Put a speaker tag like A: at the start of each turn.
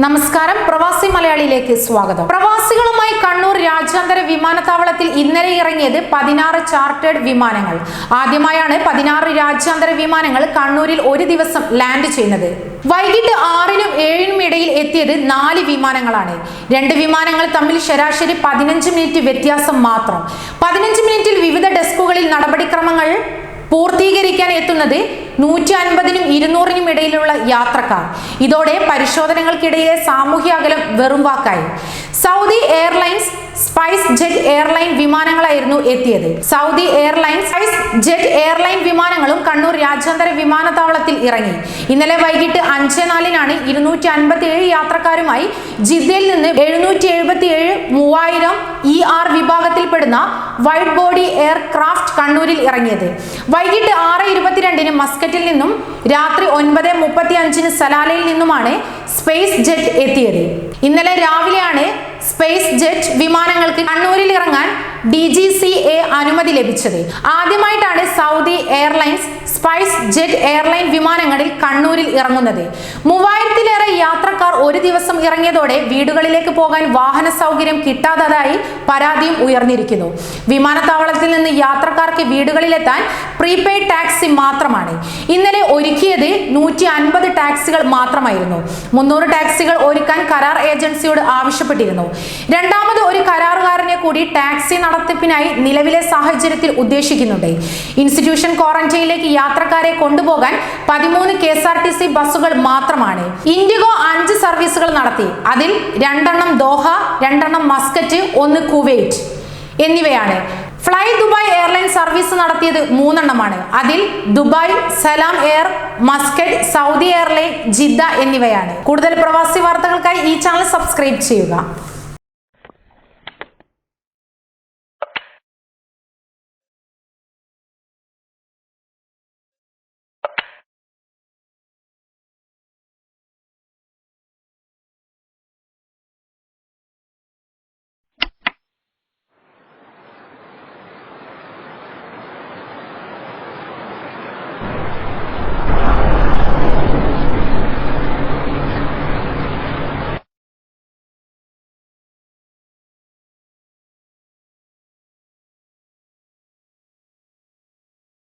A: നമസ്കാരം, പ്രവാസി മലയാളിയിലേക്ക് സ്വാഗതം. പ്രവാസികളുമായി കണ്ണൂർ രാജ്യാന്തര വിമാനത്താവളത്തിൽ ഇന്നലെ ഇറങ്ങിയത് 16 ചാർട്ടേഡ് വിമാനങ്ങൾ. ആദ്യമായാണ് 16 രാജ്യാന്തര വിമാനങ്ങൾ കണ്ണൂരിൽ ഒരു ദിവസം ലാൻഡ് ചെയ്യുന്നത്. വൈകിട്ട് 6-നും 7-നും ഇടയിൽ എത്തിയത് 4 വിമാനങ്ങളാണ്. 2 വിമാനങ്ങൾ തമ്മിൽ ശരാശരി 15 മിനിറ്റ് വ്യത്യാസം മാത്രം. 15 മിനിറ്റിൽ വിവിധ ഡെസ്കുകളിൽ നടപടിക്രമങ്ങൾ പൂർത്തീകരിക്കാൻ എത്തുന്നത് 150-നും 200-നും ഇടയിലുള്ള യാത്രക്കാർ. ഇതോടെ പരിശോധനകൾക്കിടയിലെ സാമൂഹ്യ അകലം വെറും വാക്കായി. Saudi airlines, SpiceJet airline വിമാനങ്ങളായിരുന്നു എത്തിയത്. Saudi airlines, SpiceJet airline വിമാനങ്ങളും കണ്ണൂർ രാജ്യാന്തര വിമാനത്താവളത്തിൽ ഇറങ്ങി. ഇന്നലെ വൈകിട്ട് 5:04-നാണ് 257 യാത്രക്കാരുമായി ജിദ്ദയിൽ നിന്ന് 777-3000 ER വിഭാഗത്തിൽപ്പെടുന്ന വൈഡ് ബോഡി എയർക്രാഫ്റ്റ് കണ്ണൂരിൽ ഇറങ്ങിയത്. വൈകിട്ട് 6:22-ന് മസ്കറ്റിൽ നിന്നും രാത്രി 9:35-ന് സലാലയിൽ നിന്നുമാണ് സ്പൈസ് ജെറ്റ് എത്തിയത്. ഇന്നലെ രാവിലെയാണ് സ്പൈസ് ജെറ്റ് വിമാനങ്ങൾക്ക് കണ്ണൂരിൽ ഇറങ്ങാൻ DGCA അനുമതി ലഭിച്ചത്. ആദ്യമായിട്ടാണ് Saudi airlines, SpiceJet airline വിമാനങ്ങളിൽ കണ്ണൂരിൽ ഇറങ്ങുന്നത്. 3000-ലേറെ യാത്രക്കാർ ഒരു ദിവസം ഇറങ്ങിയതോടെ വീടുകളിലേക്ക് പോകാൻ വാഹന സൗകര്യം കിട്ടാത്തതായി പരാതിയും ഉയർന്നിരിക്കുന്നു. വിമാനത്താവളത്തിൽ നിന്ന് യാത്രക്കാർക്ക് വീടുകളിലെത്താൻ പ്രീപെയ്ഡ് ടാക്സി മാത്രമാണ്. ഇന്നലെ ഒരുക്കിയത് 150 ടാക്സികൾ മാത്രമായിരുന്നു. 300 ടാക്സികൾ ഒരുക്കാൻ കരാർ ഏജൻസിയോട് ആവശ്യപ്പെട്ടിരുന്നു. രണ്ടാമത് ഒരു കരാറുകാരനെ കൂടി ടാക്സി നടത്തിപ്പിനായി നിലവിലെ സാഹചര്യത്തിൽ ഉദ്ദേശിക്കുന്നുണ്ട്. ഇൻസ്റ്റിറ്റ്യൂഷൻ ക്വാറന്റൈനിലേക്ക് യാത്രക്കാരെ കൊണ്ടുപോകാൻ 13 KSRTC ബസ്സുകൾ മാത്രമാണ്. ഇൻഡിഗോ 5 സർവീസുകൾ നടത്തി. അതിൽ 2 ദോഹ, 2 മസ്കറ്റ്, 1 കുവൈറ്റ് എന്നിവയാണ്. ഫ്ലൈ ദുബായ് എയർലൈൻ സർവീസ് നടത്തിയത് 3 അതിൽ Dubai, Salam Air, Muscat, Saudi airline, Jeddah എന്നിവയാണ്. കൂടുതൽ പ്രവാസി വാർത്തകൾക്കായി ഈ ചാനൽ സബ്സ്ക്രൈബ് ചെയ്യുക.